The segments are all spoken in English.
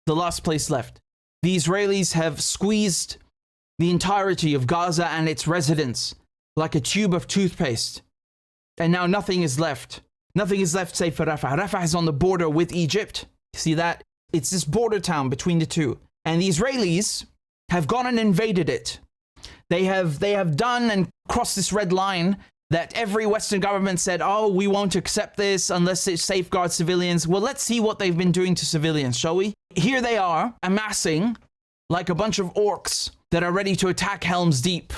the last place left. The Israelis have squeezed the entirety of Gaza and its residents like a tube of toothpaste. And now nothing is left. Nothing is left save for Rafah. Rafah is on the border with Egypt. You see that? It's this border town between the two. And the Israelis have gone and invaded it. They have done and crossed this red line that every Western government said, oh, we won't accept this unless it safeguards civilians. Well, let's see what they've been doing to civilians, shall we? Here they are, amassing like a bunch of orcs that are ready to attack Helm's Deep.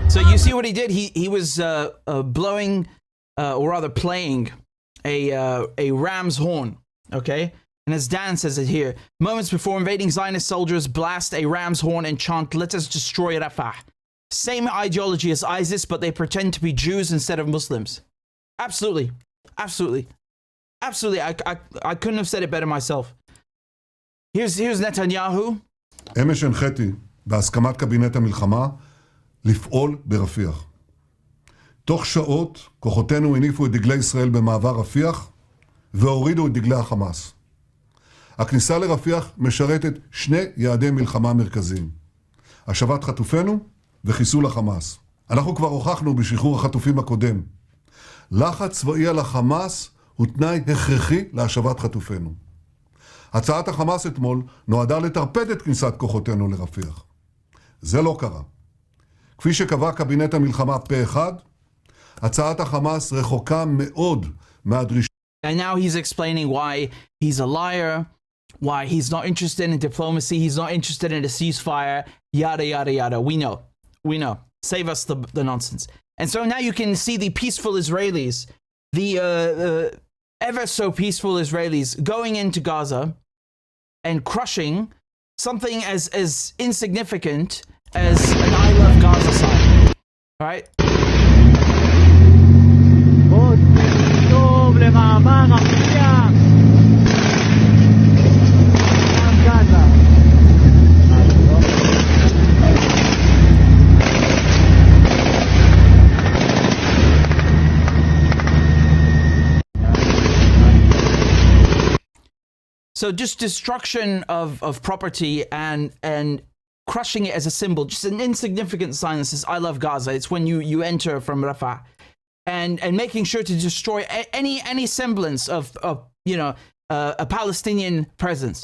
So you see what he did? He was blowing, or rather playing, a ram's horn, okay? And as Dan says it here, moments before invading, Zionist soldiers blast a ram's horn and chant, "Let us destroy Rafah." Same ideology as ISIS, but they pretend to be Jews instead of Muslims. Absolutely. Absolutely. Absolutely. I couldn't have said it better myself. Here's Netanyahu. אמש הנחיתי בהסכמת קבינט המלחמה לפעול ברפיח. תוך שעות כוחותינו הניפו את דגלי ישראל במעבר רפיח והורידו את דגלי החמאס. הכניסה לרפיח משרתת שני יעדי מלחמה מרכזיים: השבת חטופינו וחיסול החמאס. אנחנו כבר הוכחנו בשחרור החטופים הקודם. לחץ צבאי על החמאס הוא תנאי הכרחי להשבת חטופינו. הצעת החמאס אתמול נועדה לטרפד את כניסת כוחותינו לרפיח. זה לא קרה. כפי שקבע קבינט המלחמה פה אחד, הצעת החמאס רחוקה מאוד מהדרישה. And now he's explaining why he's a liar, why he's not interested in diplomacy, he's not interested in a ceasefire, yada, yada, yada. We know. We know. Save us the nonsense. And so now you can see the peaceful Israelis, the ever so peaceful Israelis going into Gaza and crushing something as insignificant as an I Love Gaza sign. All right? So just destruction of property and crushing it as a symbol, just an insignificant sign that says "I love Gaza." It's when you enter from Rafah, and making sure to destroy any semblance of a Palestinian presence.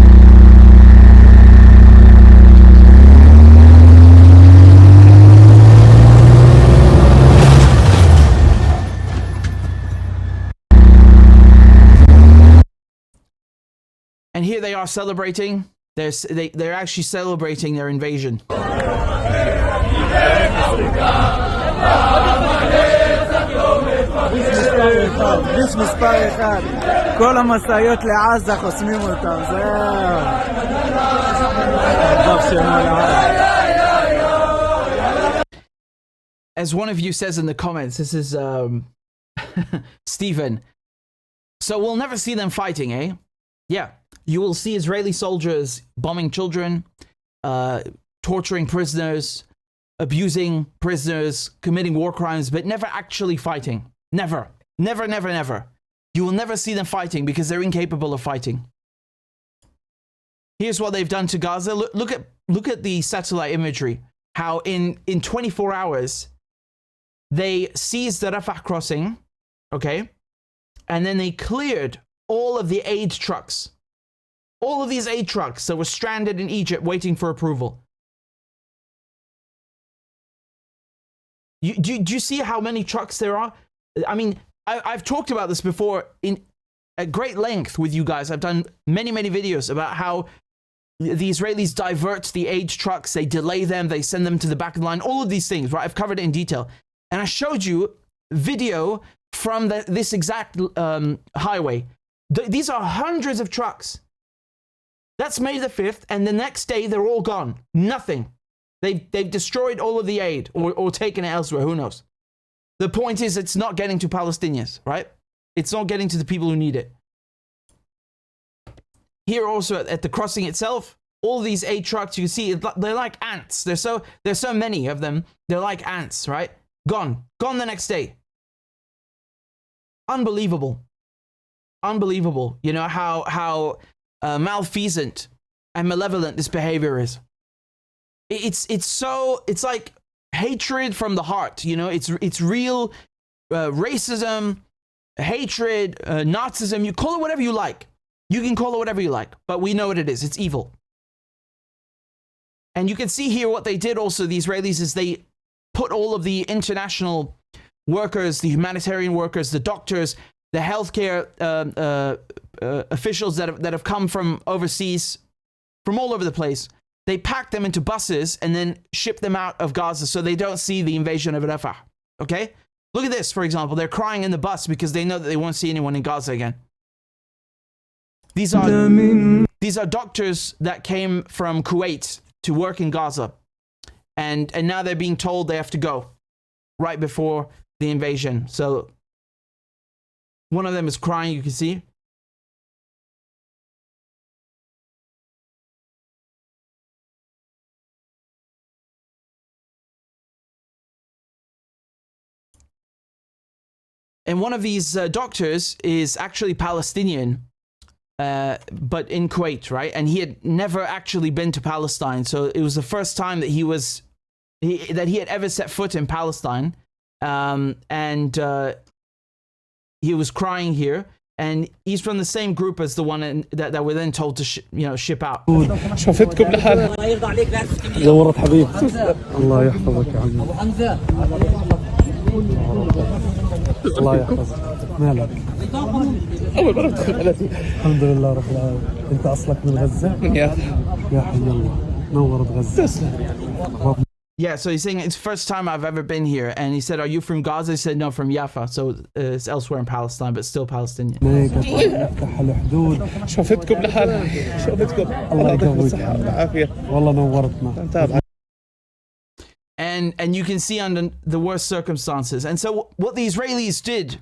And here they are celebrating. They're actually celebrating their invasion. כביש מספר אחד. כל המשאיות לעזה חוסמים אותם. As one of you says in the comments, this is Stephen. So we'll never see them fighting, eh? Yeah. You will see Israeli soldiers bombing children, torturing prisoners, abusing prisoners, committing war crimes, but never actually fighting. Never. Never, never, never. You will never see them fighting because they're incapable of fighting. Here's what they've done to Gaza. Look at the satellite imagery. How in 24 hours, they seized the Rafah crossing, okay? And then they cleared all of the aid trucks. All of these aid trucks that were stranded in Egypt waiting for approval. Do you see how many trucks there are? I mean, I've talked about this before at great length with you guys. I've done many videos about how The Israelis divert the aid trucks, they delay them, they send them to the back of the line, all of these things, right? I've covered it in detail. And I showed you video from this exact highway. These are hundreds of trucks. That's May the 5th, and the next day they're all gone. Nothing. They've destroyed all of the aid or taken it elsewhere, who knows? The point is it's not getting to Palestinians, right? It's not getting to the people who need it. Here also at the crossing itself, all these aid trucks, you can see, they're like ants. There's so many of them. They're like ants, right? Gone the next day. Unbelievable. You know how malfeasant and malevolent this behavior is. It's like hatred from the heart. You know, it's real racism, hatred, Nazism. You call it whatever you like. You can call it whatever you like, but we know what it is. It's evil. And you can see here what they did also, the Israelis, is they put all of the international workers, the humanitarian workers, the doctors, the healthcare officials that have come from overseas, from all over the place. They pack them into buses and then ship them out of Gaza so they don't see the invasion of Rafah. Okay? Look at this, for example. They're crying in the bus because they know that they won't see anyone in Gaza again. These are doctors that came from Kuwait to work in Gaza. And now they're being told they have to go right before the invasion. So one of them is crying, you can see. And one of these doctors is actually Palestinian, but in Kuwait, right? And he had never actually been to Palestine. So it was the first time that he had ever set foot in Palestine. And he was crying here. And he's from the same group as the one that we're then told to ship out. شفتكم لحالها زورت حبيبي الله يحفظك يا عمي الله يحفظك مالك اول مره ادخل بلدي الحمد لله رب العالمين انت اصلك من غزه من يافا يا حي الله نورت غزه. Yeah, so he's saying it's the first time I've ever been here. And he said, are you from Gaza? He said, no, from Jaffa. So it's elsewhere in Palestine, but still Palestinian. نفتح الحدود شفتكم لحالها شفتكم الله يقويك بالعافيه والله نورتنا. And you can see under the worst circumstances. And so what the Israelis did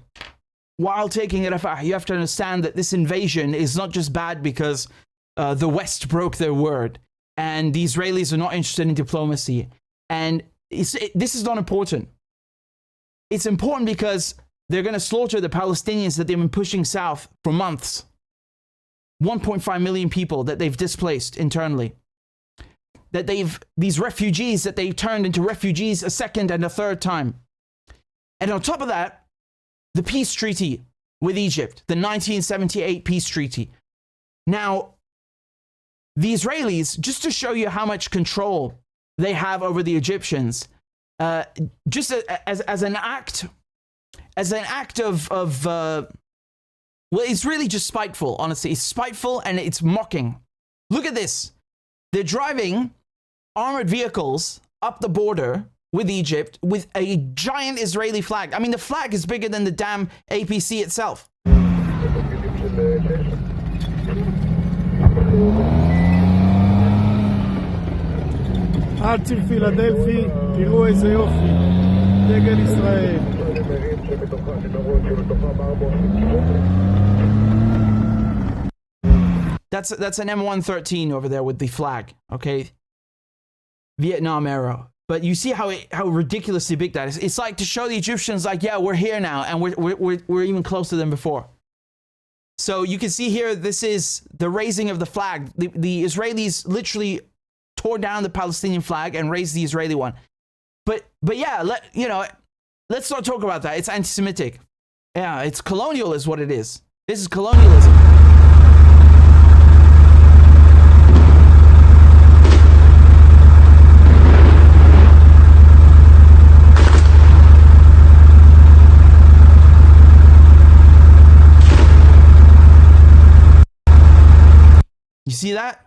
while taking Rafah, you have to understand that this invasion is not just bad because the West broke their word. And the Israelis are not interested in diplomacy. And this is not important. It's important because they're going to slaughter the Palestinians that they've been pushing south for months. 1.5 million people that they've displaced internally. That these refugees that they turned into refugees a second and a third time. And on top of that, the peace treaty with Egypt, the 1978 peace treaty. Now, the Israelis, just to show you how much control they have over the Egyptians, just as an act of well, it's really just spiteful, honestly. It's spiteful and it's mocking. Look at this. They're driving armored vehicles up the border with Egypt with a giant Israeli flag. I mean, the flag is bigger than the damn APC itself. עד ציר פילדלפי, תראו איזה יופי, דגל ישראל. That's an M113 over there with the flag, okay? Vietnam era. But you see how ridiculously big that is. It's like to show the Egyptians, like, yeah, we're here now, and we're even closer than before. So you can see here, this is the raising of the flag. The Israelis literally tore down the Palestinian flag and raised the Israeli one. But yeah, let's not talk about that. It's anti-Semitic. Yeah, it's colonial is what it is. This is colonialism. You see that?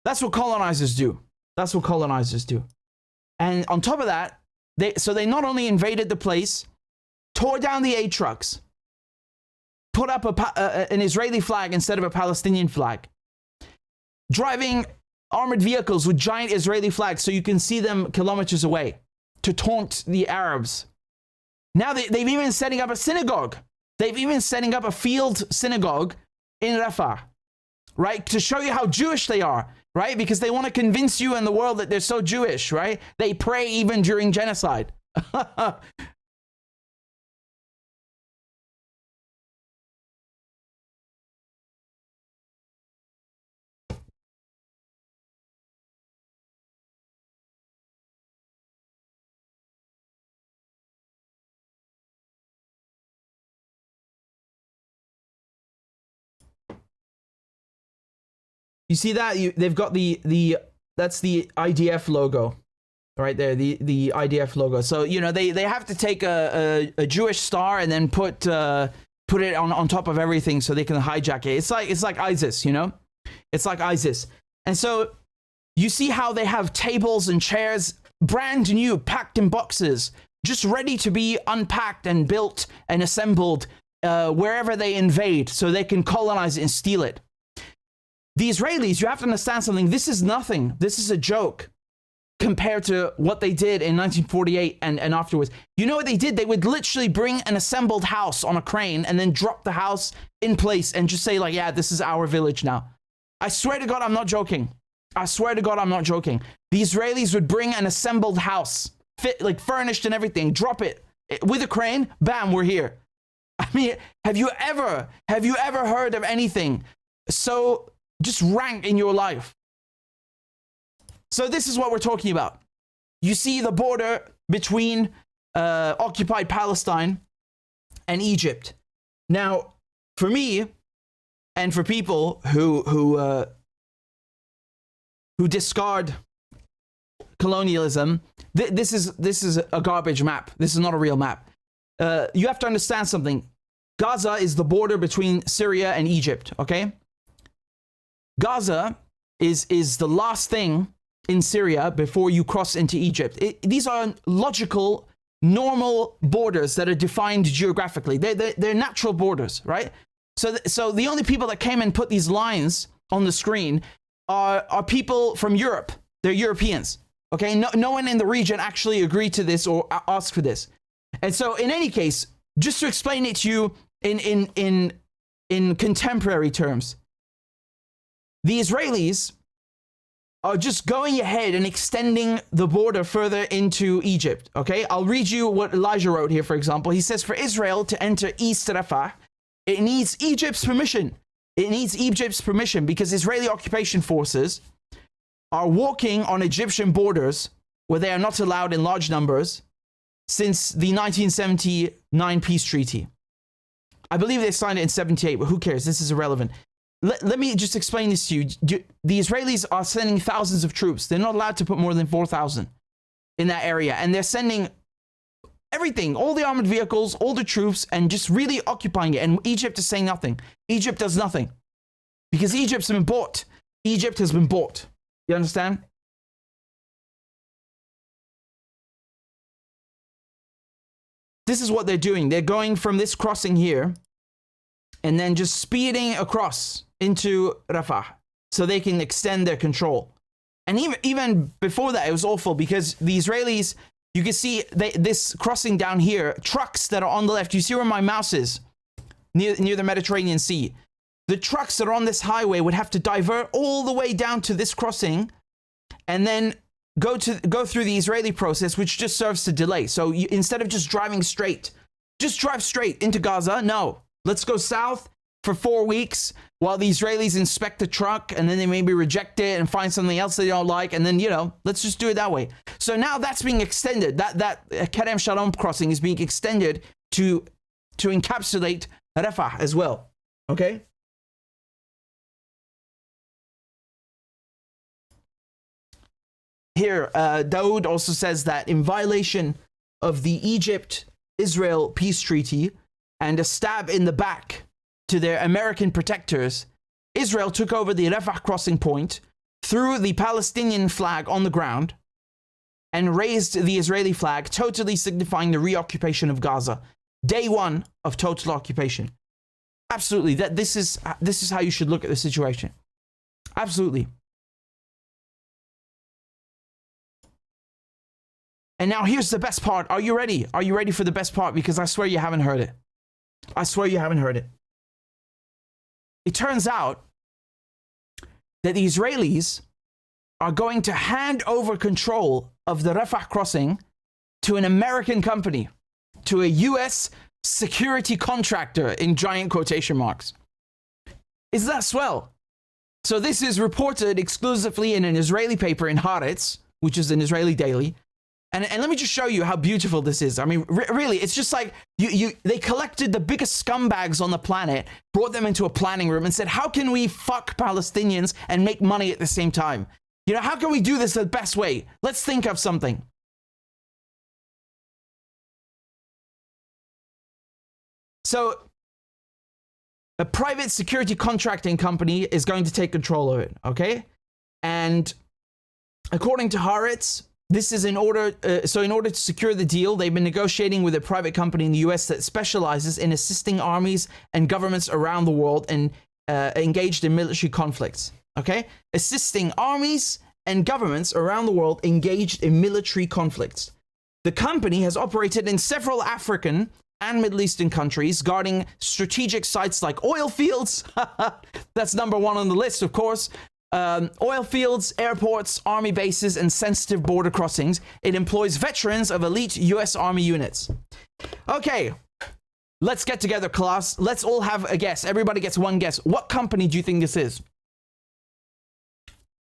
That's what colonizers do. That's what colonizers do. And on top of that, they not only invaded the place, tore down the aid trucks, put up an Israeli flag instead of a Palestinian flag, driving armored vehicles with giant Israeli flags so you can see them kilometers away to taunt the Arabs. Now they've even setting up a synagogue. They've even setting up a field synagogue in Rafah, right? To show you how Jewish they are, right? Because they want to convince you and the world that they're so Jewish, right? They pray even during genocide. You see that? They've got that's the IDF logo right there, the IDF logo. So, you know, they have to take a Jewish star and then put it on top of everything so they can hijack it. It's like ISIS, you know? It's like ISIS. And so you see how they have tables and chairs, brand new, packed in boxes, just ready to be unpacked and built and assembled wherever they invade so they can colonize it and steal it. The Israelis, you have to understand something. This is nothing. This is a joke compared to what they did in 1948 and afterwards. You know what they did? They would literally bring an assembled house on a crane and then drop the house in place and just say like, yeah, this is our village now. I swear to God, I'm not joking. I swear to God, I'm not joking. The Israelis would bring an assembled house, like furnished and everything, drop it with a crane, bam, we're here. I mean, have you ever heard of anything so just rank in your life? So this is what we're talking about. You see the border between occupied Palestine and Egypt. Now, for me and for people who discard colonialism, this is a garbage map. This is not a real map. You have to understand something. Gaza is the border between Syria and Egypt, okay? Gaza is the last thing in Syria before you cross into Egypt. These are logical, normal borders that are defined geographically. They're natural borders, right? So the only people that came and put these lines on the screen are people from Europe. They're Europeans, okay? No one in the region actually agreed to this or asked for this. And so in any case, just to explain it to you in contemporary terms, the Israelis are just going ahead and extending the border further into Egypt, okay? I'll read you what Elijah wrote here, for example. He says, for Israel to enter East Rafah, it needs Egypt's permission. It needs Egypt's permission because Israeli occupation forces are walking on Egyptian borders where they are not allowed in large numbers since the 1979 peace treaty. I believe they signed it in 78, but who cares? This is irrelevant. Let me just explain this to you. The Israelis are sending thousands of troops. They're not allowed to put more than 4,000 in that area. And they're sending everything, all the armored vehicles, all the troops, and just really occupying it. And Egypt is saying nothing. Egypt does nothing. Because Egypt's been bought. Egypt has been bought. You understand? This is what they're doing. They're going from this crossing here and then just speeding across into Rafah so they can extend their control. And even before that, it was awful because the Israelis, you can see this crossing down here, trucks that are on the left. You see where my mouse is? Near the Mediterranean Sea. The trucks that are on this highway would have to divert all the way down to this crossing and then go through the Israeli process, which just serves to delay. So instead of just driving straight, just drive straight into Gaza. No, let's go south for 4 weeks while the Israelis inspect the truck and then they maybe reject it and find something else they don't like. And then, you know, let's just do it that way. So now that's being extended. That Kerem Shalom crossing is being extended to encapsulate Rafah as well. Okay? Here, Daoud also says that in violation of the Egypt-Israel peace treaty and a stab in the back to their American protectors, Israel took over the Rafah crossing point threw the Palestinian flag on the ground and raised the Israeli flag, totally signifying the reoccupation of Gaza. Day one of total occupation. Absolutely. This is how you should look at the situation. Absolutely. And now here's the best part. Are you ready? Are you ready for the best part? Because I swear you haven't heard it. I swear you haven't heard it. It turns out that the Israelis are going to hand over control of the Rafah crossing to an American company, to a US security contractor in giant quotation marks. Is that swell? So this is reported exclusively in an Israeli paper in Haaretz, which is an Israeli daily. And let me just show you how beautiful this is. I mean, really, it's just like they collected the biggest scumbags on the planet, brought them into a planning room and said, how can we fuck Palestinians and make money at the same time? You know, how can we do this the best way? Let's think of something. So a private security contracting company is going to take control of it, okay? And according to Haaretz, this is in order to secure the deal, they've been negotiating with a private company in the US that specializes in assisting armies and governments around the world and engaged in military conflicts. Okay? Assisting armies and governments around the world engaged in military conflicts. The company has operated in several African and Middle Eastern countries, guarding strategic sites like oil fields. That's number one on the list, of course. Oil fields, airports, army bases, and sensitive border crossings. It employs veterans of elite US Army units. Okay, let's get together, class. Let's all have a guess. Everybody gets one guess. What company do you think this is?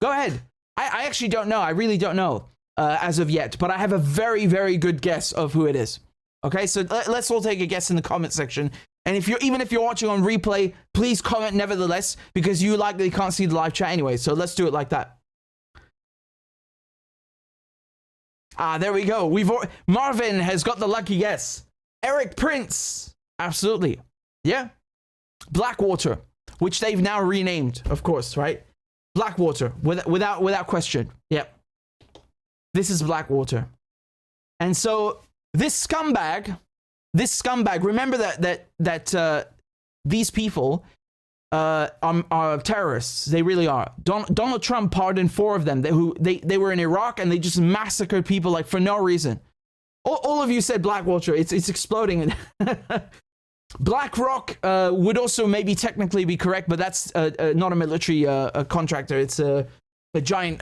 Go ahead. I actually don't know. I really don't know as of yet, but I have a very, very good guess of who it is. Okay, so let's all take a guess in the comment section. And even if you're watching on replay, please comment nevertheless, because you likely can't see the live chat anyway. So let's do it like that. Ah, there we go. Marvin has got the lucky guess. Eric Prince. Absolutely. Yeah. Blackwater, which they've now renamed, of course, right? Blackwater, without question. Yep. This is Blackwater. And so this scumbag, remember that these people are terrorists. They really are. Donald Trump pardoned 4 of them. They were in Iraq and they just massacred people like for no reason. All of you said Blackwater. It's exploding. BlackRock would also maybe technically be correct, but that's not a military contractor. It's a giant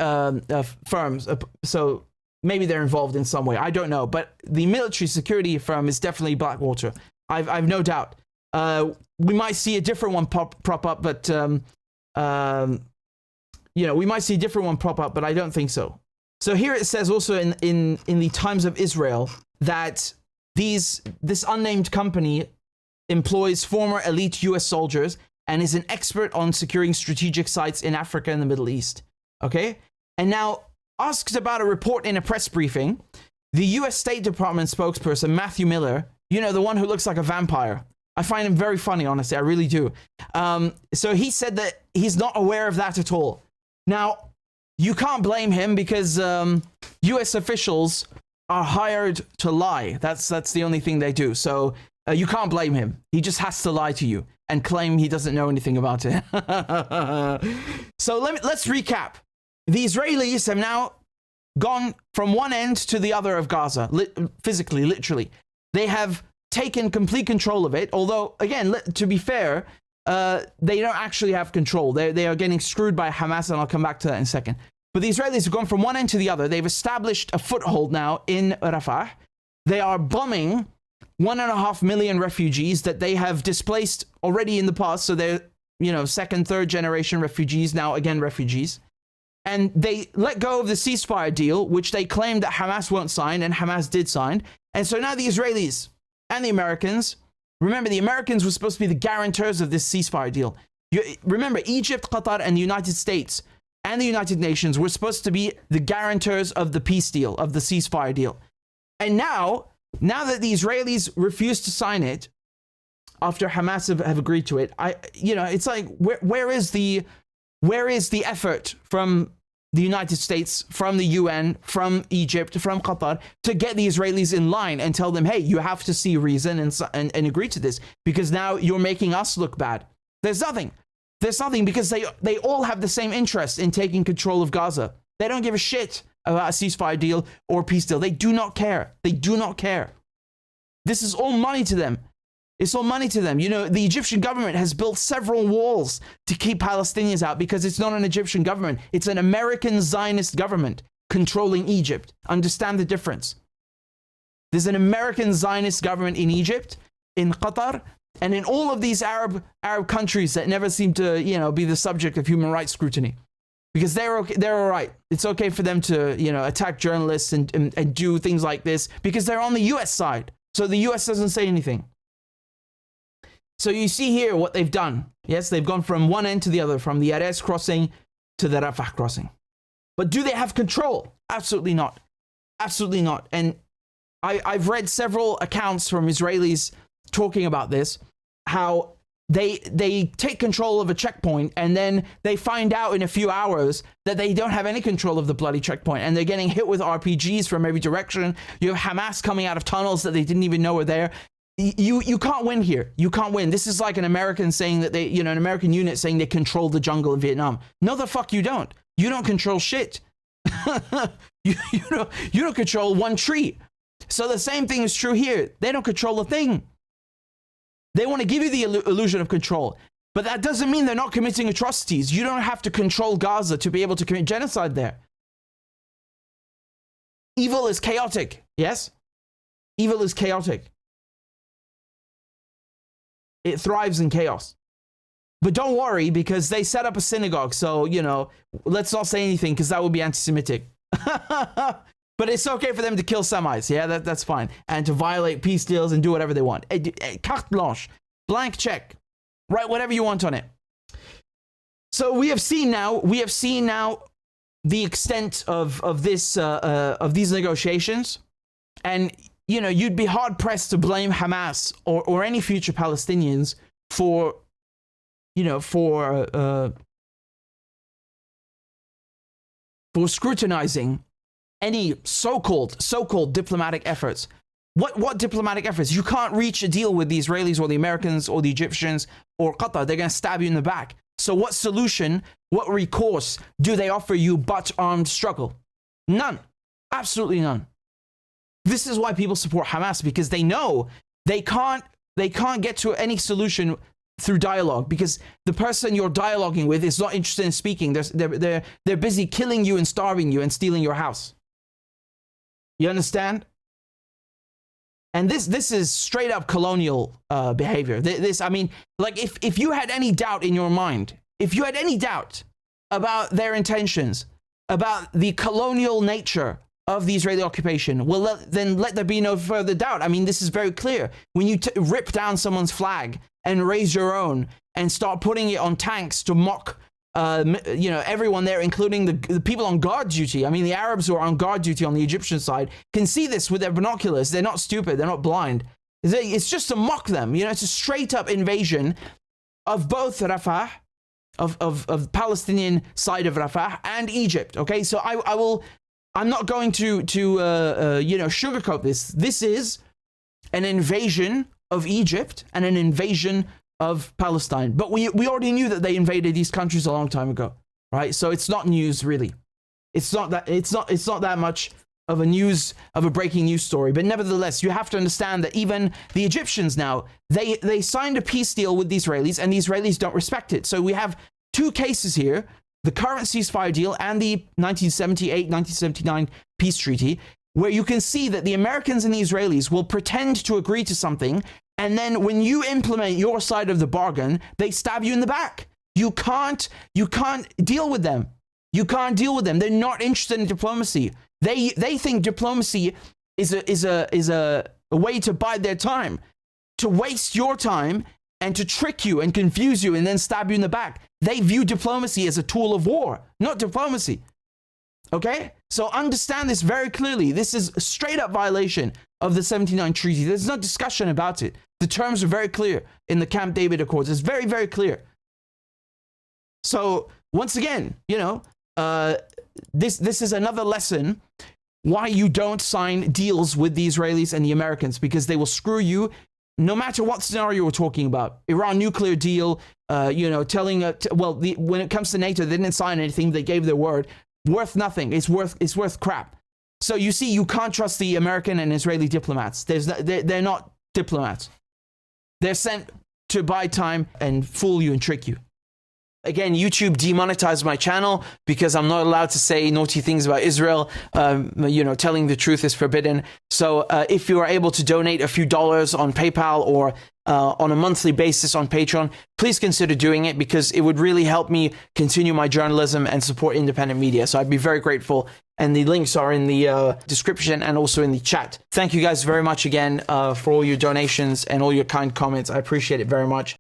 firm. So maybe they're involved in some way. I don't know. But the military security firm is definitely Blackwater. I've no doubt. We might see a different one prop up, but we might see a different one prop up, but I don't think so. So here it says also in the Times of Israel that this unnamed company employs former elite US soldiers and is an expert on securing strategic sites in Africa and the Middle East. Okay? And now asked about a report in a press briefing, the US State Department spokesperson, Matthew Miller, the one who looks like a vampire. I find him very funny, honestly. I really do. So he said that he's not aware of that at all. Now, you can't blame him because US officials are hired to lie. That's the only thing they do. So you can't blame him. He just has to lie to you and claim he doesn't know anything about it. So let's recap. The Israelis have now gone from one end to the other of Gaza, physically, literally. They have taken complete control of it, although, again, to be fair, they don't actually have control. They are getting screwed by Hamas, and I'll come back to that in a second. But the Israelis have gone from one end to the other. They've established a foothold now in Rafah. They are bombing 1.5 million refugees that they have displaced already in the past. So they're, second, third generation refugees, now again refugees. And they let go of the ceasefire deal, which they claimed that Hamas won't sign, and Hamas did sign. And so now the Israelis and the Americans, remember the Americans were supposed to be the guarantors of this ceasefire deal. Remember, Egypt, Qatar, and the United States and the United Nations were supposed to be the guarantors of the peace deal, of the ceasefire deal. And now that the Israelis refuse to sign it, after Hamas have agreed to it, it's like, where is the effort from the United States, from the UN, from Egypt, from Qatar, to get the Israelis in line and tell them, hey, you have to see reason and agree to this, because now you're making us look bad. There's nothing. There's nothing, because they all have the same interest in taking control of Gaza. They don't give a shit about a ceasefire deal or peace deal. They do not care. They do not care. This is all money to them. It's all money to them. You know, the Egyptian government has built several walls to keep Palestinians out because it's not an Egyptian government. It's an American Zionist government controlling Egypt. Understand the difference. There's an American Zionist government in Egypt, in Qatar, and in all of these Arab countries that never seem to, you know, be the subject of human rights scrutiny. Because they're okay, they're all right. It's okay for them to, you know, attack journalists and do things like this because they're on the US side. So the US doesn't say anything. So you see here what they've done. Yes, they've gone from one end to the other, from the Erez crossing to the Rafah crossing. But do they have control? Absolutely not. Absolutely not. And I've read several accounts from Israelis talking about this, how they take control of a checkpoint and then they find out in a few hours that they don't have any control of the bloody checkpoint, and they're getting hit with RPGs from every direction. You have Hamas coming out of tunnels that they didn't even know were there. You can't win here. You can't win. This is like an American saying that they, you know, an American unit saying they control the jungle in Vietnam. No, the fuck you don't. You don't control shit. you don't control one tree. So the same thing is true here. They don't control a thing. They want to give you the illusion of control, but that doesn't mean they're not committing atrocities. You don't have to control Gaza to be able to commit genocide there. Evil is chaotic. Yes? Evil is chaotic. It thrives in chaos. But don't worry, because they set up a synagogue. So, you know, let's not say anything because that would be anti-Semitic. But it's okay for them to kill Semites. Yeah, that's fine. And to violate peace deals and do whatever they want. Carte blanche. Blank check. Write whatever you want on it. So we have seen now the extent of these negotiations. And, you know, you'd be hard pressed to blame Hamas or any future Palestinians for, you know, for scrutinizing any so-called diplomatic efforts. What diplomatic efforts? You can't reach a deal with the Israelis or the Americans or the Egyptians or Qatar. They're going to stab you in the back. So what solution, what recourse do they offer you but armed struggle? None. Absolutely none. This is why people support Hamas, because they know they can't get to any solution through dialogue, because the person you're dialoguing with is not interested in speaking. They're busy killing you and starving you and stealing your house. You understand? And this is straight up colonial behavior. This, I mean, like if you had any doubt in your mind, if you had any doubt about their intentions, about the colonial nature of the Israeli occupation, well, then let there be no further doubt. I mean, this is very clear. When you rip down someone's flag and raise your own and start putting it on tanks to mock you know, everyone there, including the people on guard duty. I mean, the Arabs who are on guard duty on the Egyptian side can see this with their binoculars. They're not stupid. They're not blind. It's just to mock them. You know, it's a straight up invasion of both Rafah, of Palestinian side of Rafah and Egypt. Okay, so I'm not going to you know, sugarcoat this. This is an invasion of Egypt and an invasion of Palestine. But we already knew that they invaded these countries a long time ago, right? So it's not news, really. It's not that much of a breaking news story. But nevertheless, you have to understand that even the Egyptians now, they signed a peace deal with the Israelis, and the Israelis don't respect it. So we have two cases here: the current ceasefire deal and the 1978-1979 peace treaty, where you can see that the Americans and the Israelis will pretend to agree to something, and then when you implement your side of the bargain, they stab you in the back. You can't deal with them. You can't deal with them. They're not interested in diplomacy. They think diplomacy is a way to bide their time, to waste your time and to trick you and confuse you and then stab you in the back. They view diplomacy as a tool of war, not diplomacy. Okay? So understand this very clearly. This is a straight up violation of the 79 treaty. There's no discussion about it. The terms are very clear in the Camp David Accords. It's very, very clear. So once again, you know, this is another lesson why you don't sign deals with the Israelis and the Americans, because they will screw you no matter what scenario we're talking about. Iran nuclear deal, telling, when it comes to NATO, they didn't sign anything. They gave their word. Worth nothing. It's worth crap. So you see, you can't trust the American and Israeli diplomats. They're not diplomats. They're sent to buy time and fool you and trick you. Again, YouTube demonetized my channel because I'm not allowed to say naughty things about Israel. Telling the truth is forbidden. So if you are able to donate a few dollars on PayPal or on a monthly basis on Patreon, please consider doing it, because it would really help me continue my journalism and support independent media. So I'd be very grateful. And the links are in the description and also in the chat. Thank you guys very much again for all your donations and all your kind comments. I appreciate it very much.